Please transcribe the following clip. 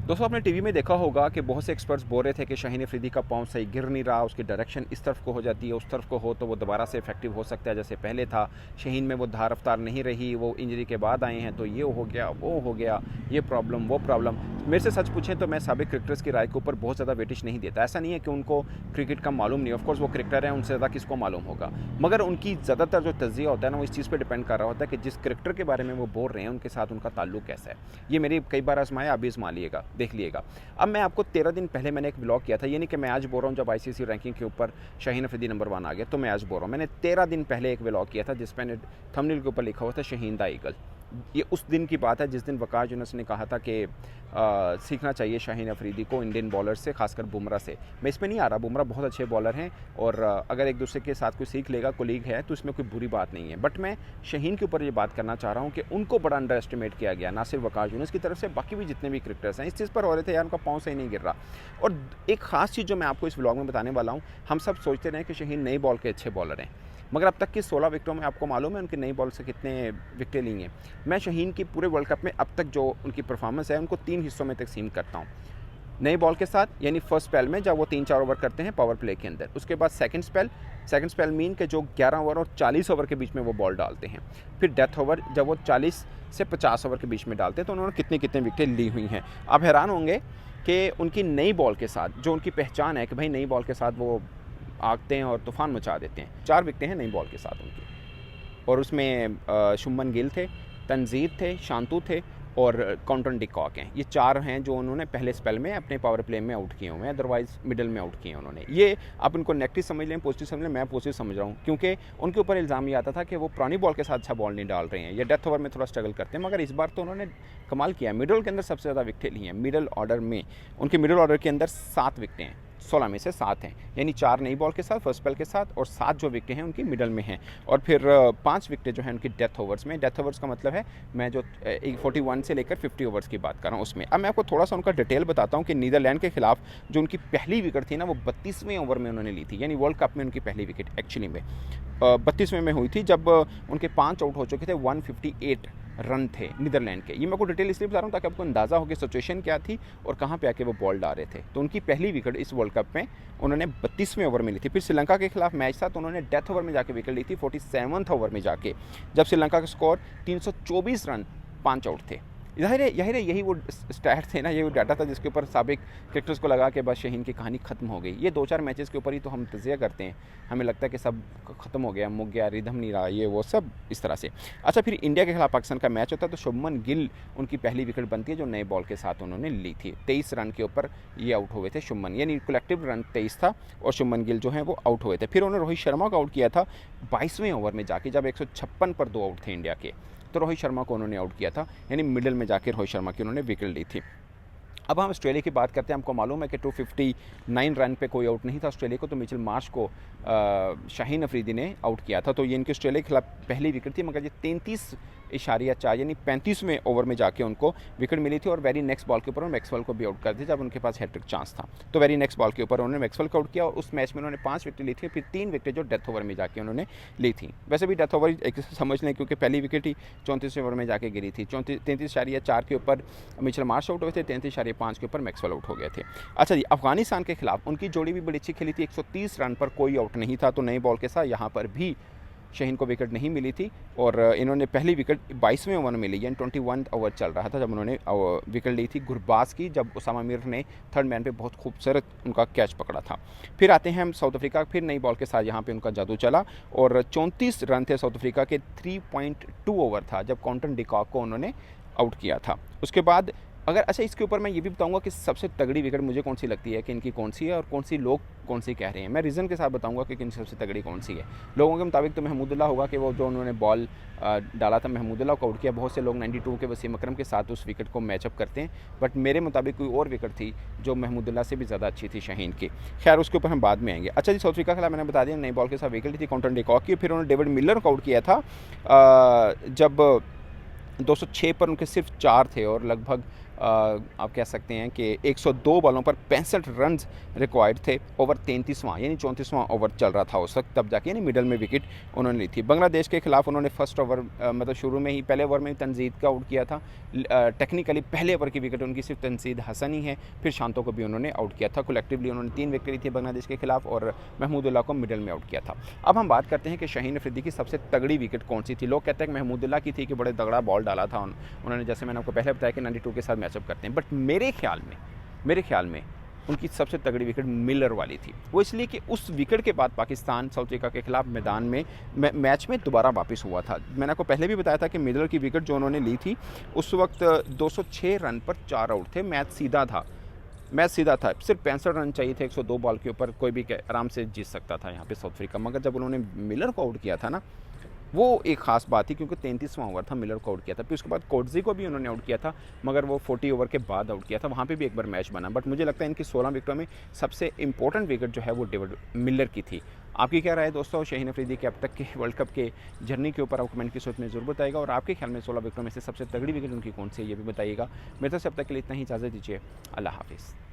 दोस्तों आपने टीवी में देखा होगा कि बहुत से एक्सपर्ट्स बोल रहे थे कि शाहीन अफरीदी का पाँव सही गिर नहीं रहा, उसकी डायरेक्शन इस तरफ को हो जाती है, उस तरफ को हो तो वो दोबारा से इफेक्टिव हो सकता है जैसे पहले था। शाहीन में वो धार रफ्तार नहीं रही, वो इंजरी के बाद आए हैं तो ये हो गया, वो हो गया, ये प्रॉब्लम, वो प्रॉब्लम। मेरे से सच पूछें तो मैं साबिक क्रिकेटर्स की राय के ऊपर बहुत ज़्यादा वेटेज नहीं देता। ऐसा नहीं है कि उनको क्रिकेट का मालूम नहीं, ऑफकोर्स वो क्रिकेटर हैं, उनसे ज़्यादा किसको मालूम होगा, मगर उनकी ज़्यादातर जो तज्जिया होता है ना वो इस चीज़ पर डिपेंड कर रहा होता है कि जिस क्रिकेटर के बारे में वो बोल रहे हैं उनके साथ उनका ताल्लुक कैसा है। ये मेरी कई बार आजमाया, आप भी आजमा लिएगा, देख लिएगा। अब मैं आपको 13 दिन पहले मैंने एक व्लॉग किया था, ये नहीं कि मैं आज बोल रहा हूँ जब आईसीसी रैंकिंग के ऊपर शाहीन अफरीदी नंबर 1 आ गया तो मैं आज बोल रहा हूँ। मैंने 13 दिन पहले एक व्लॉग किया था जिस मैंने थंबनेल के ऊपर लिखा हुआ था शाहीन द ईगल। ये उस दिन की बात है जिस दिन वकार यूनुस ने कहा था कि सीखना चाहिए शाहीन अफरीदी को इंडियन बॉलर से, खासकर बुमराह से। मैं इसमें नहीं आ रहा, बुमराह बहुत अच्छे बॉलर हैं और अगर एक दूसरे के साथ कोई सीख लेगा, कोलीग है, तो इसमें कोई बुरी बात नहीं है। बट मैं शाहीन के ऊपर ये बात करना चाह रहा हूँ कि उनको बड़ा अंडर एस्टिमेट किया गया, ना सिर्फ वकार यूनुस की तरफ से, बाकी भी जितने भी क्रिकेटर्स हैं इस चीज़ पर हो रहे थे यार उनका पाँव सही नहीं गिर रहा। और एक ख़ास चीज़ जो मैं आपको इस व्लॉग में बताने वाला हूँ, हम सब सोचते रहे कि शाहीन नई बॉल के अच्छे बॉलर हैं, मगर अब तक की 16 विकेटों में आपको मालूम है उनकी नई बॉल से कितने विकेटें ली हैं। मैं शाहीन की पूरे वर्ल्ड कप में अब तक जो उनकी परफॉर्मेंस है उनको 3 हिस्सों में तकसीम करता हूँ। नई बॉल के साथ यानी फर्स्ट स्पेल में जब वो 3-4 ओवर करते हैं पावर प्ले के अंदर, उसके बाद सेकंड स्पेल मीन के जो 11 ओवर और 40 ओवर के बीच में वो बॉल डालते हैं, फिर डेथ ओवर जब वो 40 से 50 ओवर के बीच में डालते हैं, तो उन्होंने कितनी कितने विकेटें ली हुई हैं। आप हैरान होंगे कि उनकी नई बॉल के साथ जो उनकी पहचान है कि भाई नई बॉल के साथ वो आगते हैं और तूफ़ान मचा देते हैं, 4 विकेटें हैं नई बॉल के साथ उनकी, और उसमें शुभमन गिल थे, तनजीद थे, शांतु थे और कॉन्टन डिकॉक हैं। ये 4 हैं जो उन्होंने पहले स्पेल में अपने पावर प्ले में आउट किए हुए हैं, अदरवाइज़ मिडल में आउट किए हैं उन्होंने। ये आप इनको नेगेटिव समझ लें, पॉजिटिव समझ लें, मैं पॉजिटिव समझ रहा हूँ, क्योंकि उनके ऊपर इल्ज़ाम ये आता था कि वो पुरानी बॉल के साथ अच्छा बॉल नहीं डाल रहे हैं या डेथ ओवर में थोड़ा स्ट्रगल करते हैं, मगर इस बार तो उन्होंने कमाल किया। मिडल के अंदर सबसे ज़्यादा विकेटें ली हैं, मिडल ऑर्डर में उनके मिडल ऑर्डर के अंदर 7 विकेटें हैं, 16 में से 7 हैं, यानी 4 नई बॉल के साथ फर्स्ट स्पेल के साथ और 7 जो विकेटें हैं उनकी मिडल में हैं, और फिर 5 विकेटें जो हैं उनकी डेथ ओवर्स में। डेथ ओवर्स का मतलब है मैं जो 41 से लेकर 50 ओवर्स की बात कर रहा हूँ उसमें। अब मैं आपको थोड़ा सा उनका डिटेल बताता हूँ कि नीदरलैंड के खिलाफ जो उनकी पहली विकेट थी ना वो 32वें ओवर में उन्होंने ली थी, यानी वर्ल्ड कप में उनकी पहली विकेट एक्चुअली में 32वें में हुई थी जब उनके 5 आउट हो चुके थे, 158 रन थे नीदरलैंड के। ये मैं आपको डिटेल इसलिए बता रहा हूँ ताकि आपको अंदाज़ा हो कि सिचुएशन क्या थी और कहाँ पे आके वो बॉल डाल रहे थे। तो उनकी पहली विकेट इस वर्ल्ड कप में उन्होंने 32वें ओवर में ली थी। फिर श्रीलंका के खिलाफ मैच था तो उन्होंने डेथ ओवर में जाके विकेट ली थी 47वें ओवर में जाके, जब श्रीलंका का स्कोर 324 रन 5 आउट थे। यही वो स्टैट थे ना, यही वो डाटा था जिसके ऊपर साबिक क्रिकेटर्स को लगा कि बस शाहीन की कहानी ख़त्म हो गई। ये 2-4 मैचेस के ऊपर ही तो हम तजिया करते हैं, हमें लगता है कि सब ख़त्म हो गया, मुक गया, रिदम नहीं रहा, ये वो सब इस तरह से। अच्छा, फिर इंडिया के खिलाफ पाकिस्तान का मैच होता है तो शुभमन गिल उनकी पहली विकेट बनती है जो नए बॉल के साथ उन्होंने ली थी। 23 रन के ऊपर ये आउट हुए थे शुभमन, यानी कलेक्टिव रन 23 था और शुभमन गिल जो है वो आउट हुए थे। फिर उन्होंने रोहित शर्मा को आउट किया था 22वें ओवर में जाके, जब 156 पर 2 आउट थे इंडिया के, तो रोहित शर्मा को उन्होंने आउट किया था, यानी मिडिल में जाकर रोहित शर्मा की उन्होंने विकेट ली थी। अब हम ऑस्ट्रेलिया की बात करते हैं। हमको मालूम है कि 259 रन पे कोई आउट नहीं था ऑस्ट्रेलिया को, तो मिचेल मार्श को शाहीन अफरीदी ने आउट किया था, तो ये इनकी ऑस्ट्रेलिया के खिलाफ पहली विकेट थी, मगर ये 33.4 यानी 35वें ओवर में जाके उनको विकेट मिली थी और वेरी नेक्स्ट बॉल के ऊपर उन्होंने मैक्सवेल को भी आउट कर दिया जब उनके पास हैट्रिक चांस था। तो वेरी नेक्स्ट बॉल के ऊपर उन्होंने मैक्सवेल को आउट किया और उस मैच में उन्होंने 5 विकेट ली थी, फिर 3 विकेट जो डेथ ओवर में जाके उन्होंने ली थी। वैसे भी डेथ ओवर एक समझ लें क्योंकि पहली विकेट ही 34वें ओवर में जाके गिरी थी। 33.4 के ऊपर मिचेल मार्श आउट हुए थे, 33.5 के ऊपर मैक्सवेल आउट हो गए थे। अच्छा जी, अफगानिस्तान के खिलाफ उनकी जोड़ी भी बड़ी अच्छी खेली थी, 130 रन पर कोई आउट नहीं था, तो नई बॉल के साथ यहाँ पर भी शाहीन को विकेट नहीं मिली थी और इन्होंने पहली विकेट 22वें ओवर में ली, यानी 21 ओवर चल रहा था जब उन्होंने विकेट ली थी गुरबाज की, जब उसामा मीर ने थर्ड मैन पे बहुत खूबसूरत उनका कैच पकड़ा था। फिर आते हैं हम साउथ अफ्रीका, फिर नई बॉल के साथ यहाँ पे उनका जादू चला और 34 रन थे साउथ अफ्रीका के, 3.2 ओवर था जब कॉन्टन डिकॉक को उन्होंने आउट किया था। उसके बाद अगर अच्छा इसके ऊपर मैं ये भी बताऊंगा कि सबसे तगड़ी विकेट मुझे कौन सी लगती है कि इनकी कौन सी है और कौन सी लोग कौन सी कह रहे हैं। मैं रीज़न के साथ बताऊंगा कि इनकी सबसे तगड़ी कौन सी है। लोगों के मुताबिक तो महमूदुल्लाह होगा कि वो जो उन्होंने बॉल डाला था महमूदुल्लाह को आउट किया। बहुत से लोग 92 के वसीम अकरम के साथ उस विकेट को मैचअप करते हैं, बट मेरे मुताबिक कोई और विकेट थी जो महमूदुल्लाह से भी ज़्यादा अच्छी थी शाहीन की। खैर उसके ऊपर हम बाद में आएंगे। अच्छा जी, साउथ अफ्रीका के खिलाफ मैंने बता दिया नई बॉल के साथ विकेट थी कॉन्टन डिकॉक की। फिर उन्होंने डेविड मिलर को आउट किया था जब 206 पर उनके सिर्फ 4 थे और लगभग आप कह सकते हैं कि 102 बॉलों पर 65 रन रिक्वायर्ड थे। ओवर 33वां यानी 34वां ओवर चल रहा था उस वक्त, तब जाके यानी मिडल में विकेट उन्होंने ली थी। बांग्लादेश के खिलाफ उन्होंने फर्स्ट ओवर मतलब शुरू में ही पहले ओवर में ही तनजीद का आउट किया था। टेक्निकली पहले ओवर की विकेट उनकी सिर्फ तनजीद हसन ही है, फिर शांतो को भी उन्होंने आउट किया था। कलेक्टिवली उन्होंने 3 विकेट ली थी बांग्लादेश के खिलाफ और महमूदुल्लाह को मिडल में आउट किया था। अब हम बात करते हैं कि शाहीन अफरीदी की सबसे तगड़ी विकेट कौन सी थी। लोग कहते हैं कि महमूदुल्लाह की थी कि बड़े तगड़ा बॉल डाला था उन्होंने, जैसे मैंने आपको पहले बताया कि 92 के साथ मैचअप करते हैं, बट मेरे ख्याल में उनकी सबसे तगड़ी विकेट मिलर वाली थी। वो इसलिए कि उस विकेट के बाद पाकिस्तान साउथ अफ्रीका के खिलाफ मैदान में मैच में दोबारा वापस हुआ था। मैंने आपको पहले भी बताया था कि मिलर की विकेट जो उन्होंने ली थी उस वक्त 206 रन पर 4 आउट थे। मैच सीधा था, सिर्फ 65 रन चाहिए थे 102 बॉल के ऊपर, कोई भी आराम से जीत सकता था यहाँ पे साउथ अफ्रीका। मगर जब उन्होंने मिलर को आउट किया था ना, वो एक ख़ास बात थी क्योंकि 33वां ओवर था, मिलर को आउट किया था। फिर उसके बाद कोटजी को भी उन्होंने आउट किया था, मगर वो 40 ओवर के बाद आउट किया था, वहाँ पे भी एक बार मैच बना। बट मुझे लगता है इनकी 16 विकेटों में सबसे इंपॉर्टेंट विकेट जो है वो डेविड मिलर की थी। आपकी क्या राय है दोस्तों शाहीन अफरीदी के अब तक के वर्ल्ड कप के जर्नी के ऊपर? आप कमेंट की सूरत में ज़रूर बताइएगा, और आपके ख्याल में 16 विकेटों में से सबसे तगड़ी विकेट उनकी कौन सी है ये भी बताइएगा। मेरे तरफ से अब तक के लिए इतना ही, इजाज़त दीजिए, अल्लाह हाफिज़।